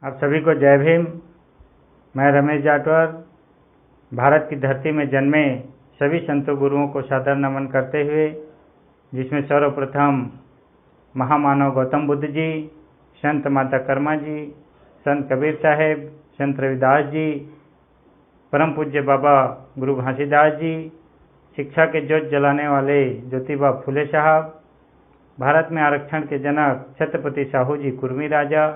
आप सभी को जय भीम। मैं रमेश जाटवर भारत की धरती में जन्मे सभी संतों गुरुओं को सादर नमन करते हुए, जिसमें सर्वप्रथम महामानव गौतम बुद्ध जी, संत माता कर्मा जी, संत कबीर साहेब, संत रविदास जी, परम पूज्य बाबा गुरु घासीदास जी, शिक्षा के जोत जलाने वाले ज्योतिबा फुले साहब, भारत में आरक्षण के जनक छत्रपति साहू जी कुर्मी राजा,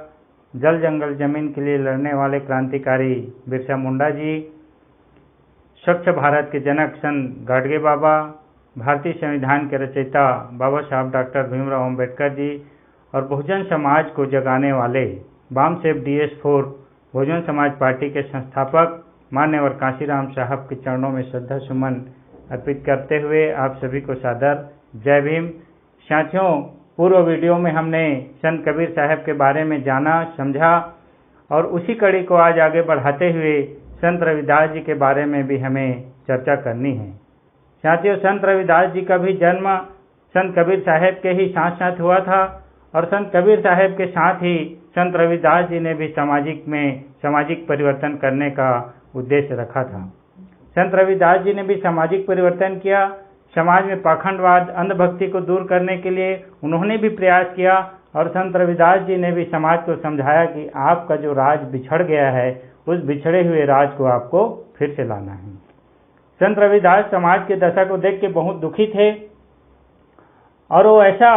जल जंगल जमीन के लिए लड़ने वाले क्रांतिकारी बिरसा मुंडा जी, स्वच्छ भारत के जनक संत गाडगे बाबा, भारतीय संविधान के रचयिता बाबा साहब डॉक्टर भीमराव अम्बेडकर जी और बहुजन समाज को जगाने वाले वामसेव DS4 बहुजन समाज पार्टी के संस्थापक मान्यवर कांशीराम साहब के चरणों में श्रद्धा सुमन अर्पित करते हुए आप सभी को सादर जय भीम। साथियों, पूर्व वीडियो में हमने संत कबीर साहब के बारे में जाना, समझा और उसी कड़ी को आज आगे बढ़ाते हुए संत रविदास जी के बारे में भी हमें चर्चा करनी है। साथियों, संत रविदास जी का भी जन्म संत कबीर साहब के ही साथ साथ हुआ था और संत कबीर साहब के साथ ही संत रविदास जी ने भी सामाजिक परिवर्तन करने का उद्देश्य रखा था। संत रविदास जी ने भी सामाजिक परिवर्तन किया। समाज में पाखंडवाद, अंधभक्ति को दूर करने के लिए उन्होंने भी प्रयास किया और संत रविदास जी ने भी समाज को समझाया कि आपका जो राज बिछड़ गया है, उस बिछड़े हुए राज को आपको फिर से लाना है। संत रविदास समाज की दशा को देख के बहुत दुखी थे और वो ऐसा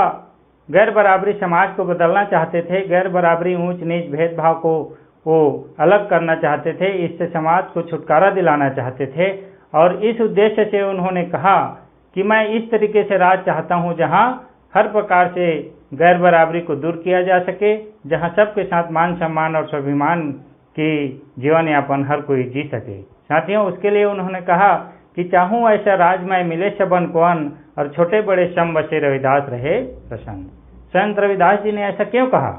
गैर बराबरी समाज को बदलना चाहते थे। गैर बराबरी, ऊंच नीच, भेदभाव को वो अलग करना चाहते थे। इससे समाज को छुटकारा दिलाना चाहते थे और इस उद्देश्य से उन्होंने कहा कि मैं इस तरीके से राज चाहता हूं जहां हर प्रकार से गैर बराबरी को दूर किया जा सके, जहां सबके साथ मान सम्मान और स्वाभिमान की जीवन यापन हर कोई जी सके। साथियों, उसके लिए उन्होंने कहा कि चाहूं ऐसा राज मैं मिले सबन को अन्न और छोटे बड़े सम बसे रविदास रहे प्रसन्न। संत रविदास जी ने ऐसा क्यों कहा?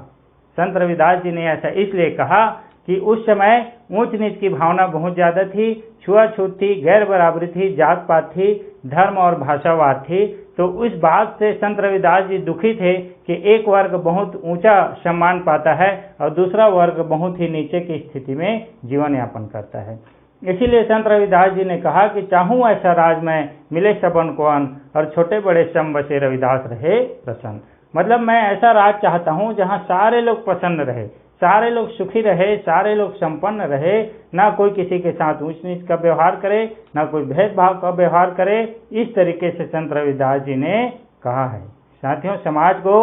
संत रविदास जी ने ऐसा इसलिए कहा कि उस समय ऊंच नीच की भावना बहुत ज्यादा थी, छुआछूत थी, गैर बराबरी थी, जात पात थी, धर्म और भाषावाद थी। तो उस बात से संत रविदास जी दुखी थे कि एक वर्ग बहुत ऊंचा सम्मान पाता है और दूसरा वर्ग बहुत ही नीचे की स्थिति में जीवन यापन करता है। इसीलिए संत रविदास जी ने कहा कि चाहूं ऐसा राज में मिले सबन को अन्न और छोटे बड़े सम बसे रविदास रहे प्रसन्न। मतलब मैं ऐसा राज चाहता हूं जहां सारे लोग प्रसन्न रहे, सारे लोग सुखी रहे, सारे लोग संपन्न रहे, ना कोई किसी के साथ ऊंच नीच का व्यवहार करे, ना कोई भेदभाव का व्यवहार करे। इस तरीके से संत रविदास जी ने कहा है। साथियों, समाज को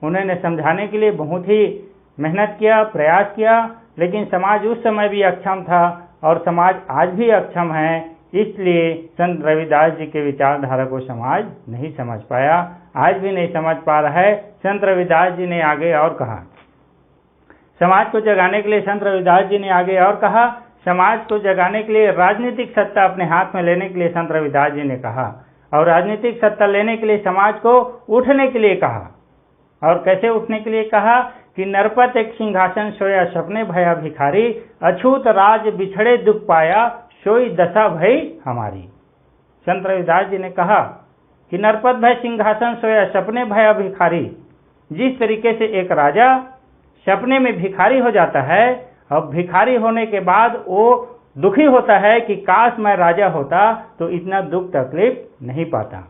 उन्होंने समझाने के लिए बहुत ही मेहनत किया, प्रयास किया, लेकिन समाज उस समय भी अक्षम था और समाज आज भी अक्षम है। इसलिए संत रविदास जी के विचारधारा को समाज नहीं समझ पाया, आज भी नहीं समझ पा रहा है। संत रविदास जी ने आगे और कहा, समाज को जगाने के लिए संत रविदास जी ने आगे और कहा, समाज को जगाने के लिए राजनीतिक सत्ता अपने हाथ में लेने के लिए संत रविदास जी ने कहा और राजनीतिक सत्ता लेने के लिए समाज को उठने के लिए कहा। और कैसे उठने के लिए कहा कि नरपत एक सिंहासन सोया सपने भया भिखारी, अछूत राज बिछड़े दुख पाया सोई दशा भई हमारी। संत रविदास जी ने कहा कि नरपत भय सिंहासन सोया सपने भया भिखारी। जिस तरीके से एक राजा सपने में भिखारी हो जाता है और भिखारी होने के बाद वो दुखी होता है कि काश मैं राजा होता तो इतना दुख तकलीफ नहीं पाता,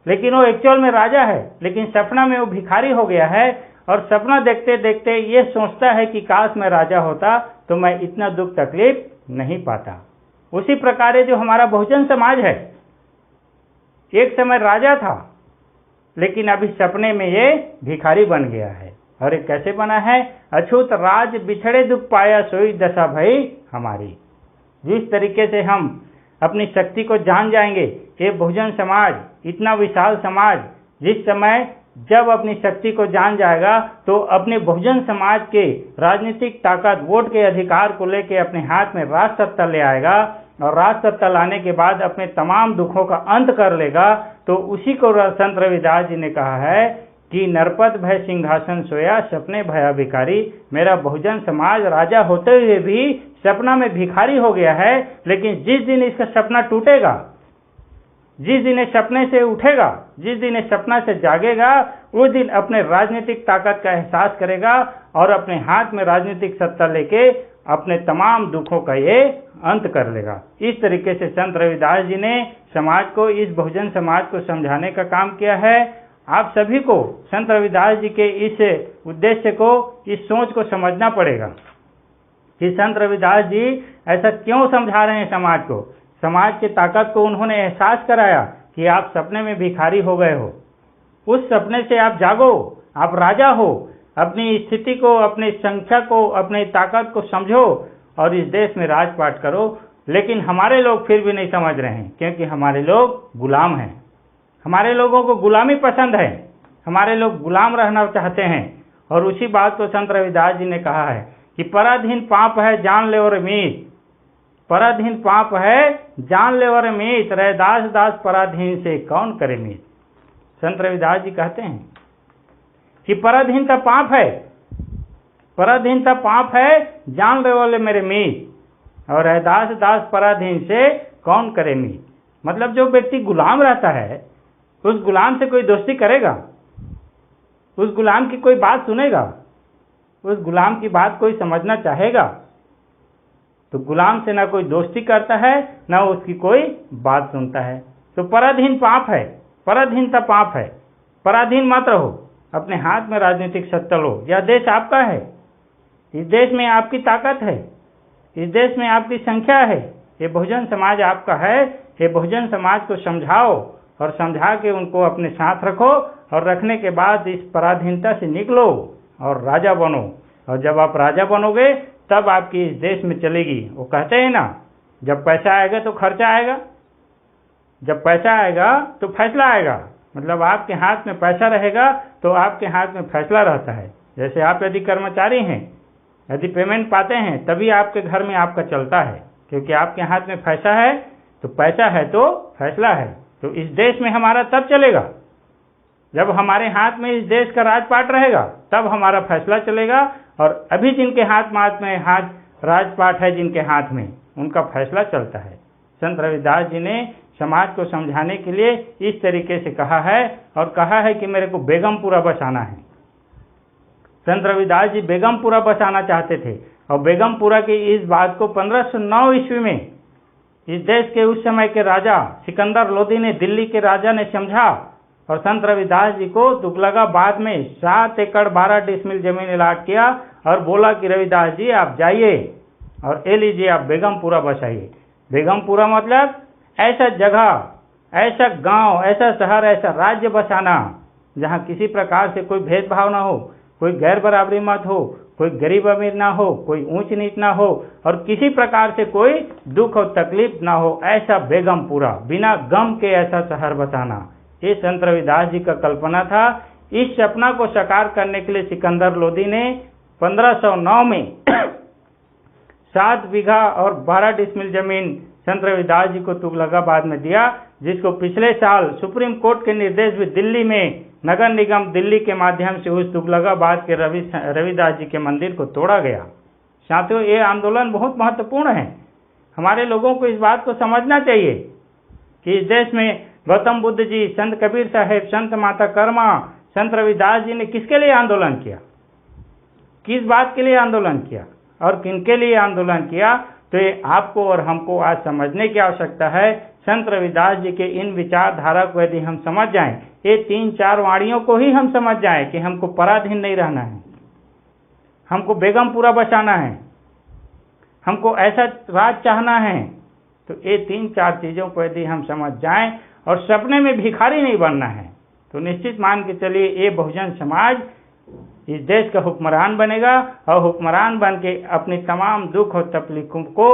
लेकिन वो एक्चुअल में राजा है, लेकिन सपना में वो भिखारी हो गया है और सपना देखते देखते ये सोचता है कि काश मैं राजा होता तो मैं इतना दुख तकलीफ नहीं पाता। उसी प्रकार जो हमारा बहुजन समाज है, एक समय राजा था लेकिन अभी सपने में ये भिखारी बन गया है। और ये कैसे बना है? अछूत राज बिछड़े दुख पाया सोई दशा भई हमारी। जिस तरीके से हम अपनी शक्ति को जान जाएंगे, ये बहुजन समाज इतना विशाल समाज जिस समय जब अपनी शक्ति को जान जाएगा तो अपने बहुजन समाज के राजनीतिक ताकत, वोट के अधिकार को लेकर अपने हाथ में राज सत्ता ले आएगा और राज सत्ता लाने के बाद अपने तमाम दुखों का अंत कर लेगा। तो उसी को संत रविदास जी ने कहा है कि नरपत भय सिंहासन सोया सपने भया भिखारी। मेरा बहुजन समाज राजा होते हुए भी सपना में भिखारी हो गया है, लेकिन जिस दिन इसका सपना टूटेगा, जिस दिन ये सपने से उठेगा, जिस दिन ये सपना से जागेगा, उस दिन अपने राजनीतिक ताकत का एहसास करेगा और अपने हाथ में राजनीतिक सत्ता लेके अपने तमाम दुखों का ये अंत कर लेगा। इस तरीके से संत रविदास जी ने समाज को, इस बहुजन समाज को समझाने का काम किया है। आप सभी को संत रविदास जी के इस उद्देश्य को, इस सोच को समझना पड़ेगा कि संत रविदास जी ऐसा क्यों समझा रहे हैं समाज को। समाज की ताकत को उन्होंने एहसास कराया कि आप सपने में भिखारी हो गए हो, उस सपने से आप जागो, आप राजा हो, अपनी स्थिति को, अपनी संख्या को, अपनी ताकत को समझो और इस देश में राजपाट करो। लेकिन हमारे लोग फिर भी नहीं समझ रहे हैं, क्योंकि हमारे लोग गुलाम हैं। हमारे लोगों को गुलामी पसंद है, हमारे लोग गुलाम रहना चाहते हैं। और उसी बात को संत रविदास जी ने कहा है कि पराधीन पाप है जान ले और मीत, पराधीन पाप है जान ले और मीत, रैदास दास पराधीन से कौन करे मीत। संत रविदास जी कहते हैं कि पराधीनता पाप है, पराधीनता पाप है जान ले वाले मेरे मीत, और रैदास दास पराधीन से कौन करे मीत। मतलब जो व्यक्ति गुलाम रहता है, उस गुलाम से कोई दोस्ती करेगा, उस गुलाम की कोई बात सुनेगा, उस गुलाम की बात कोई समझना चाहेगा। तो गुलाम से ना कोई दोस्ती करता है, ना उसकी कोई बात सुनता है। तो पराधीन पाप है, पराधीनता पाप है। पराधीन मत रहो, अपने हाथ में राजनीतिक सत्ता लो। यह देश आपका है, इस देश में आपकी ताकत है, इस देश में आपकी संख्या है। ये बहुजन समाज आपका है। ये बहुजन समाज को समझाओ और समझा के उनको अपने साथ रखो, और रखने के बाद इस पराधीनता से निकलो और राजा बनो। और जब आप राजा बनोगे तब आपकी इस देश में चलेगी। वो कहते हैं ना, जब पैसा आएगा तो खर्चा आएगा, जब पैसा आएगा तो फैसला आएगा। मतलब आपके हाथ में पैसा रहेगा तो आपके हाथ में फैसला रहता है। जैसे आप यदि कर्मचारी हैं, यदि पेमेंट पाते हैं, तभी आपके घर में आपका चलता है, क्योंकि आपके हाथ में पैसा है। तो पैसा है तो फैसला है। तो इस देश में हमारा तब चलेगा जब हमारे हाथ में इस देश का राजपाट रहेगा, तब हमारा फैसला चलेगा। और अभी जिनके हाथ में राजपाट है, जिनके हाथ में, उनका फैसला चलता है। संत रविदास जी ने समाज को समझाने के लिए इस तरीके से कहा है, और कहा है कि मेरे को बेगमपुरा बसाना है। संत रविदास जी बेगमपुरा बसाना चाहते थे, और बेगमपुरा की इस बात को 1509 ईस्वी में इस देश के उस समय के राजा सिकंदर लोदी ने, दिल्ली के राजा ने समझा, और संत रविदास जी को तुगलकाबाद में 7 एकड़ 12 डिसमिल जमीन अलाट किया और बोला कि रविदास जी आप जाइए और ये लीजिए, आप बेगमपुरा बसाइए। बेगमपुरा मतलब ऐसा जगह, ऐसा गांव, ऐसा शहर, ऐसा राज्य बसाना जहां किसी प्रकार से कोई भेदभाव ना हो, कोई गैर बराबरी मत हो, कोई गरीब अमीर ना हो, कोई ऊंच नीच ना हो, और किसी प्रकार से कोई दुख और तकलीफ ना हो। ऐसा बेगमपुरा, बिना गम के ऐसा शहर बसाना, ये संत रविदास जी का कल्पना था। इस सपना को साकार करने के लिए सिकंदर लोदी ने 1509 में 7 बीघा और 12 डिसमिल जमीन संत रविदास जी को तुगलकाबाद में दिया, जिसको पिछले साल सुप्रीम कोर्ट के निर्देश में दिल्ली में नगर निगम दिल्ली के माध्यम से उस तुगलकाबाद के रविदास जी के मंदिर को तोड़ा गया। साथियों, ये आंदोलन बहुत महत्वपूर्ण है। हमारे लोगों को इस बात को समझना चाहिए कि इस देश में गौतम बुद्ध जी, संत कबीर साहेब, संत माता कर्मा, संत रविदास जी ने किसके लिए आंदोलन किया, किस बात के लिए आंदोलन किया और किनके लिए आंदोलन किया। तो ये आपको और हमको आज समझने की आवश्यकता है। संत रविदास जी के इन विचारधारा को यदि हम समझ जाएं, ये 3-4 वाणियों को ही हम समझ जाएं कि हमको पराधीन नहीं रहना है, हमको बेगमपुरा बचाना है, हमको ऐसा राज चाहना है, तो ये 3-4 चीज़ों को यदि हम समझ जाएं और सपने में भिखारी नहीं बनना है, तो निश्चित मान के चलिए ये बहुजन समाज इस देश का हुक्मरान बनेगा और हुक्मरान बन के अपनी तमाम दुख और तकलीफों को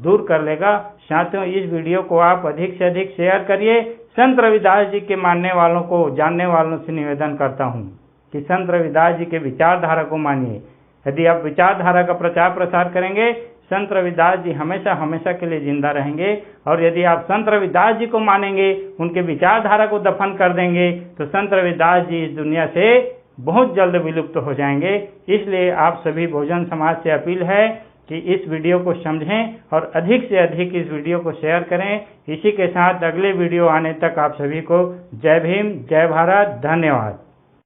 दूर कर लेगा। साथियों, इस वीडियो को आप अधिक से अधिक शेयर करिए। संत रविदास जी के मानने वालों को, जानने वालों से निवेदन करता हूँ कि संत रविदास जी के विचारधारा को मानिए। यदि आप विचारधारा का प्रचार प्रसार करेंगे, संत रविदास जी हमेशा हमेशा के लिए जिंदा रहेंगे। और यदि आप संत रविदास जी को मानेंगे, उनके विचारधारा को दफन कर देंगे, तो संत रविदास जी इस दुनिया से बहुत जल्द विलुप्त हो जाएंगे। इसलिए आप सभी बहुजन समाज से अपील है कि इस वीडियो को समझें और अधिक से अधिक इस वीडियो को शेयर करें। इसी के साथ अगले वीडियो आने तक आप सभी को जय भीम, जय भारत, धन्यवाद।